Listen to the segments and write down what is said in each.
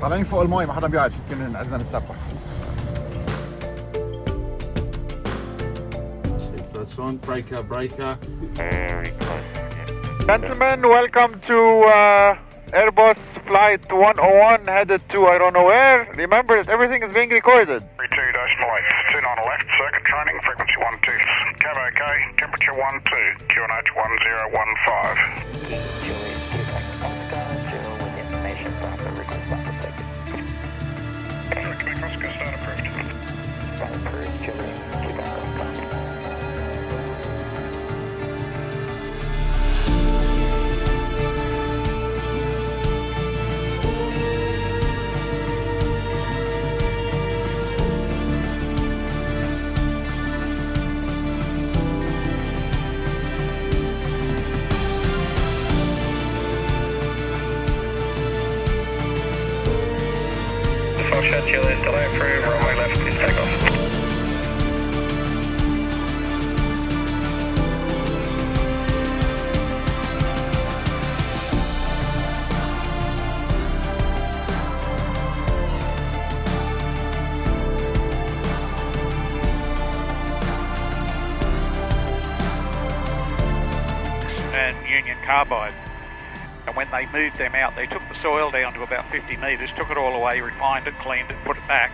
طالعين فوق الماي ما حدا بيعرف، يمكن عزنا نتسبح. That's on, breaker. Very close. Gentlemen, welcome to Airbus flight 101 headed to I don't know where. Remember that everything is being recorded. 32.8, 29 left, circuit training, frequency 12. Cab OK, temperature 12, QNH 1015. Oscar, start approved. Foxtrot Chile, delay approved, runway left, please take off. And Union Carbide. And when they moved them out, they took the soil down to about 50 metres, took it all away, refined it, cleaned it, put it back,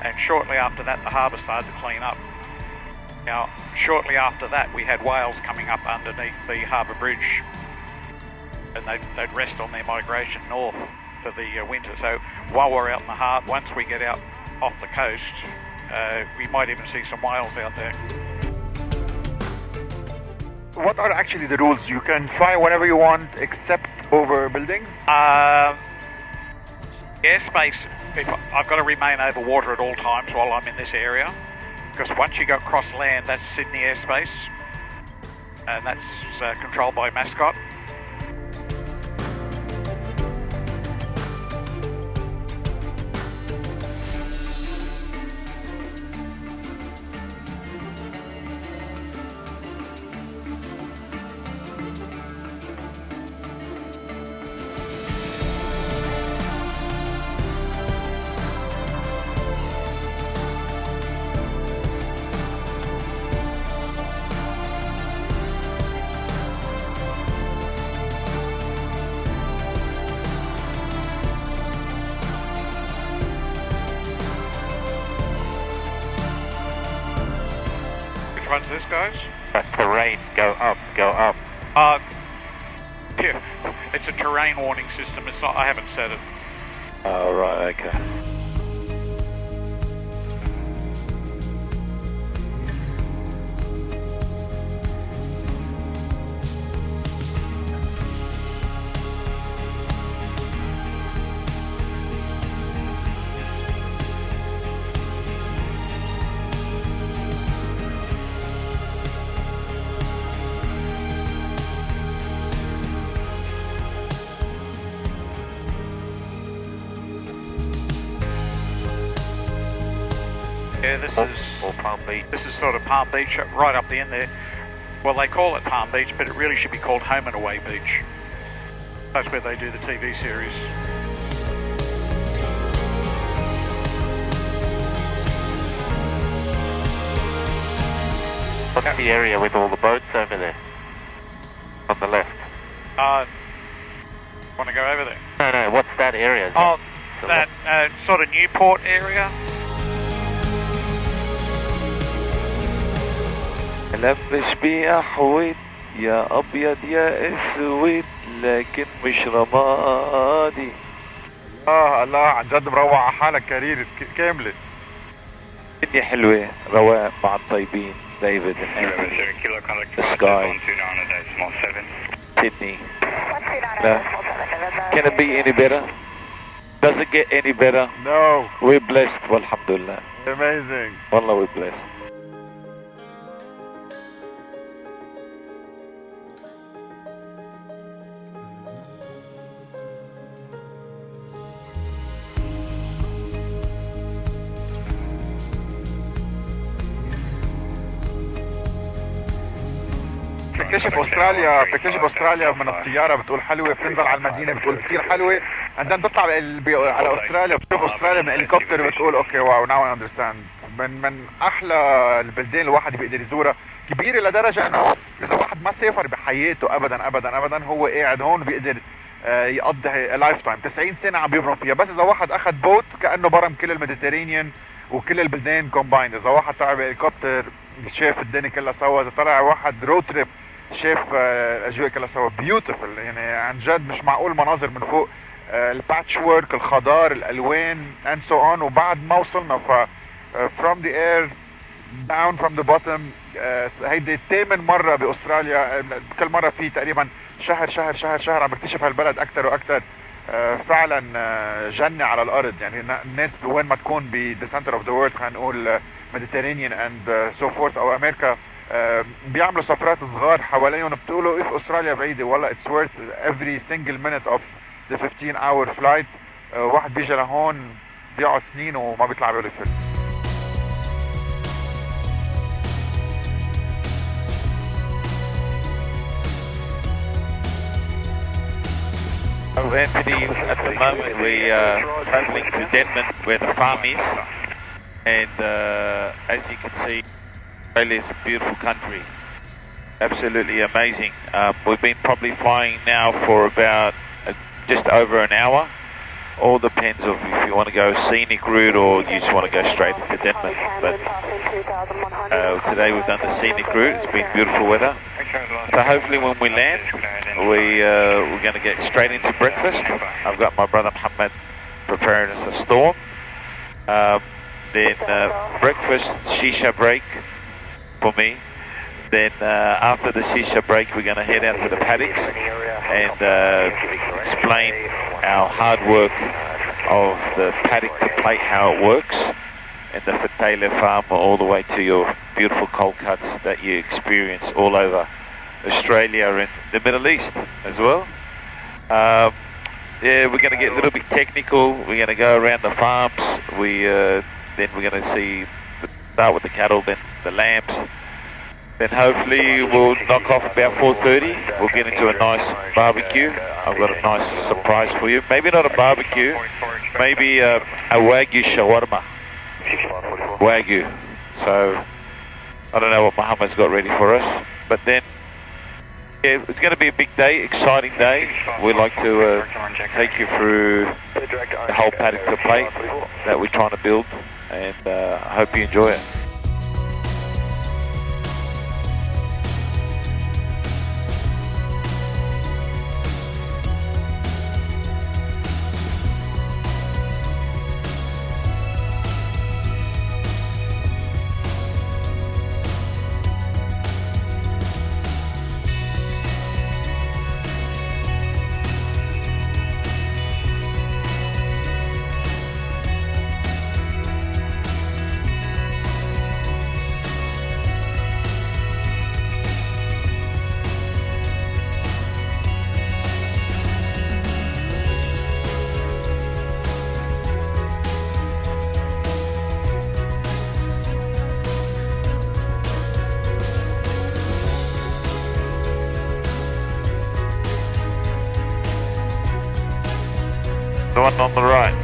and shortly after that the harbour started to clean up. Now, shortly after that we had whales coming up underneath the harbour bridge, and they'd rest on their migration north for the winter. So while we're out in the harbour, once we get out off the coast, we might even see some whales out there. What are actually the rules? You can fly whenever you want except over buildings? Airspace, I've got to remain over water at all times while I'm in this area, because once you go across land, that's Sydney airspace, and that's controlled by Mascot. Which one's this, guys? Terrain, go up. Yeah, it's a terrain warning system. It's not. I haven't set it. Oh, right, okay. Yeah, this Or Palm Beach. is sort of Palm Beach, right up the end there. Well, they call it Palm Beach, but it really should be called Home and Away Beach. That's where they do the TV series. What's the area with all the boats over there? On the left. Want to go over there? No, what's that area? Oh, that sort of Newport area. لفش بأحود يا أبيض يا أسود لكن مش رمادي. الله عن جد مروع على حالك كارير كاملة. الدنيا حلوة رواق مع الطيبين. ديفيد سكاي Sydney. لا. Can it be any better? Does it get any better? No. We're blessed والحمد لله. Amazing. والله we're blessed. بتكتشف استراليا من الطياره بتقول حلوه، بتنزل على المدينه بتقول كثير حلوه، and then تطلع على استراليا بتشوف استراليا من هليكوبتر بتقول اوكي واو ناو اي اندرستاند. من احلى البلدان الواحد بيقدر يزورها، كبيره لدرجه انه اذا واحد ما سافر بحياته ابدا ابدا ابدا هو قاعد هون بيقدر يقضي لايف تايم 90 سنه عم بيبرم فيها. بس اذا واحد اخذ بوت كانه برم كل الميديترينيان وكل البلدان كومبايند. اذا واحد طلع بهليكوبتر شاف الدنيا كلها سوا. اذا طلع واحد رود تريب شاف الاجواء كلها سوا. بيوتيفل يعني عن جد مش معقول مناظر من فوق، الباتش وورك، الخضار، الالوان and so on. وبعد ما وصلنا ف from the air down from the bottom. هيدي 8 مرة باستراليا، كل مرة في تقريبا شهر عم بكتشف هالبلد اكثر واكثر. فعلا جنة على الارض. يعني الناس وين ما تكون ب the center of the world خلينا نقول Mediterranean and so forth او امريكا، بيعملوا سفرات صغار حواليهم بتقولوا if استراليا بعيدة والله it's worth every single minute of the 15-hour flight. واحد بيجي لهون بيقعد سنين وما بيطلع بيقول الفيلم. Anthony, at the moment we are travelling to Denman where the farm is, and as you can see, Australia is a beautiful country, absolutely amazing. We've been probably flying now for about just over an hour. All depends on if you want to go scenic route or you just want to go straight into Denman. But today we've done the scenic route. It's been beautiful weather. So hopefully when we land, we're going to get straight into breakfast. I've got my brother Muhammad preparing us a storm. Then breakfast, shisha break for me. Then after the shisha break, we're going to head out to the paddocks and explain our hard work of the paddock to plate, how it works, and the Fettayleh farm all the way to your beautiful cold cuts that you experience all over Australia and the Middle East as well. Yeah, we're going to get a little bit technical. We're going to go around the farms. Then we're going to start with the cattle, then the lambs. Then hopefully we'll knock off about 4:30. We'll get into a nice barbecue. I've got a nice surprise for you. Maybe not a barbecue, maybe a Wagyu shawarma. Wagyu. So I don't know what Muhammad's got ready for us. But then, yeah, it's going to be a big day, exciting day. We'd like to take you through the whole paddock to plate that we're trying to build, and I hope you enjoy it. The one on the right.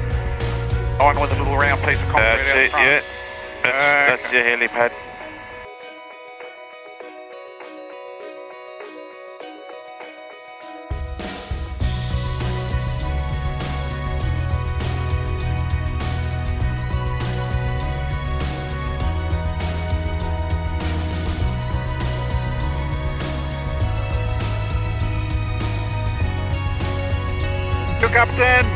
The one with a little round piece of concrete That's it, front. yeah. That's your helipad. You Captain.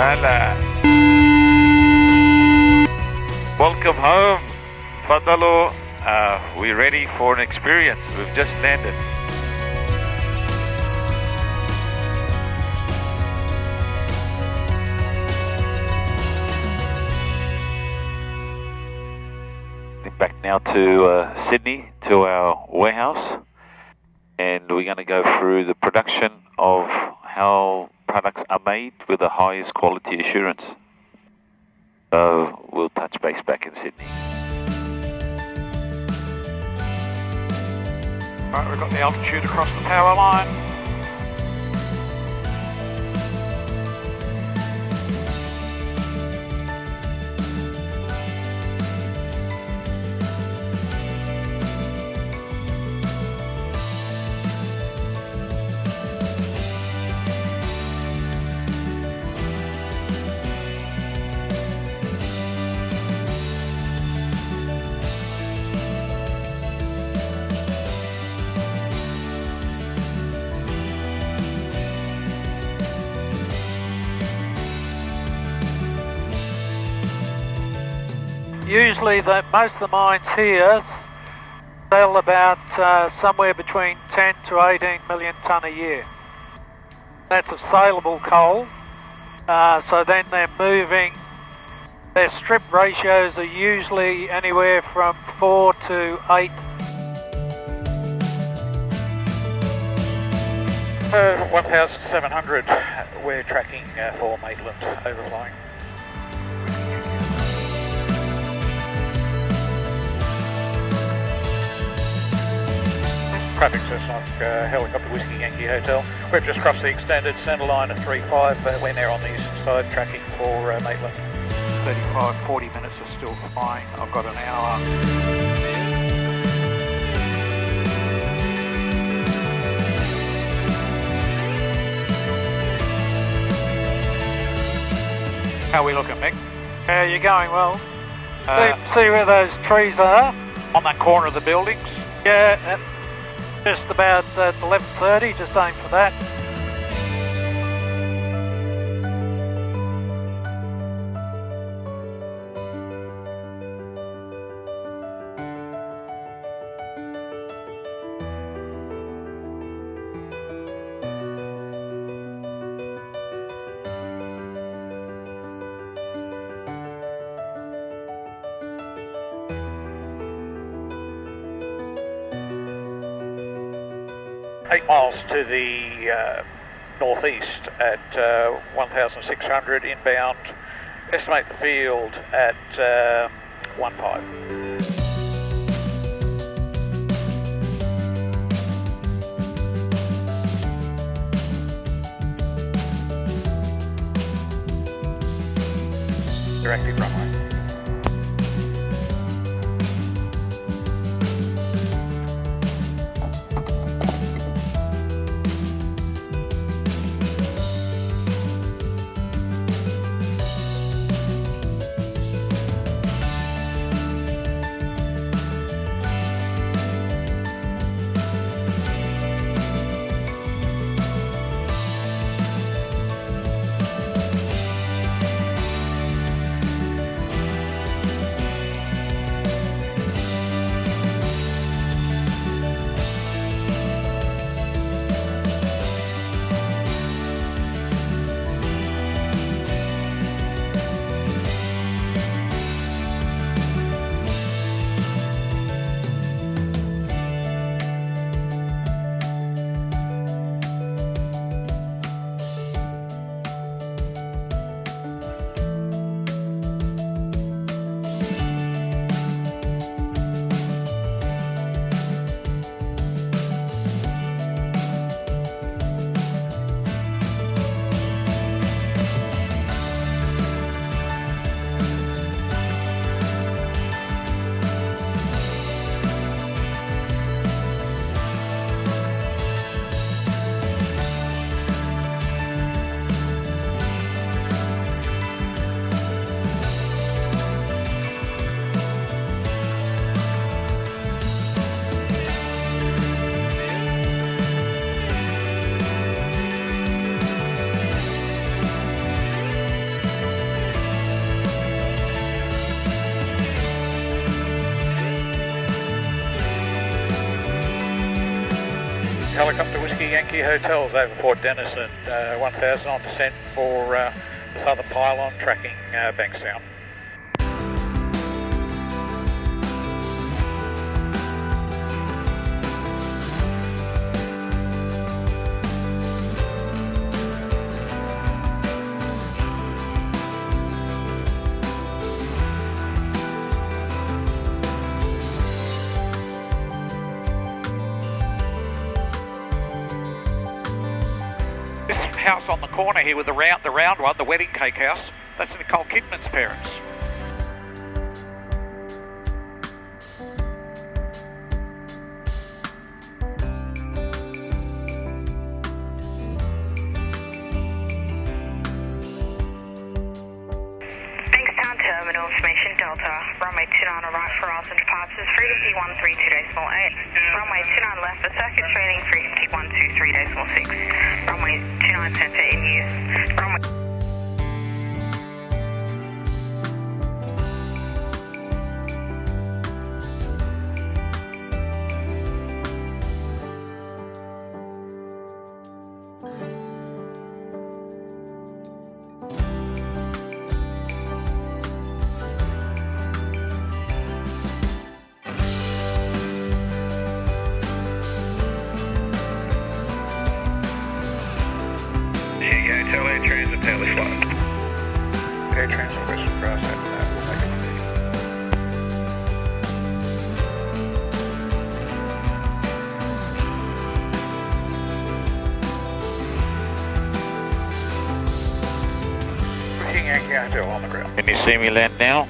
Hello. Welcome home. Fettayleh. We're ready for an experience. We've just landed. Back now to Sydney, to our warehouse, and we're going to go through the production of how products are made with the highest quality assurance. So we'll touch base back in Sydney. Right, we've got the altitude across the power line. Usually most of the mines here sell about somewhere between 10 to 18 million tonne a year. That's of saleable coal. So then they're moving, their strip ratios are usually anywhere from 4 to 8. 1,700 we're tracking for Maitland overflying. Traffic Cessnock, Helicopter Whiskey Yankee Hotel. We've just crossed the extended centre line of 35. We're now on the eastern side tracking for Maitland. 35, 40 minutes are still flying. I've got an hour. How are we looking, Mick? Yeah, you're going well. See where those trees are? On that corner of the buildings? Yeah, just about at 11:30, just aim for that. Eight miles to the northeast at 1,600 inbound. Estimate the field at 1.5. Directed runway. Helicopter Whiskey Yankee Hotels over Port Denison, 1,000 on descent for this other pylon tracking Bankstown. House on the corner here with the round one, the wedding cake house. That's Nicole Kidman's parents. Bankstown Terminal, information Delta. Runway 29 on right for hours and departures, frequency 132.8. Runway 29 left for circuit training, frequency 123.6. Runway 29 center in use. Runway tell Air Transit Fettayleh Story. Air Transit Western Cross after that. We'll make it see. King Yankee Hotel on the ground. Can you see me land now?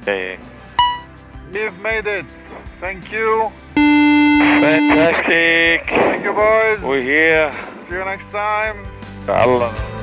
Okay. We've made it. Thank you. Fantastic. Thank you, boys. We're here. See you next time. Allah.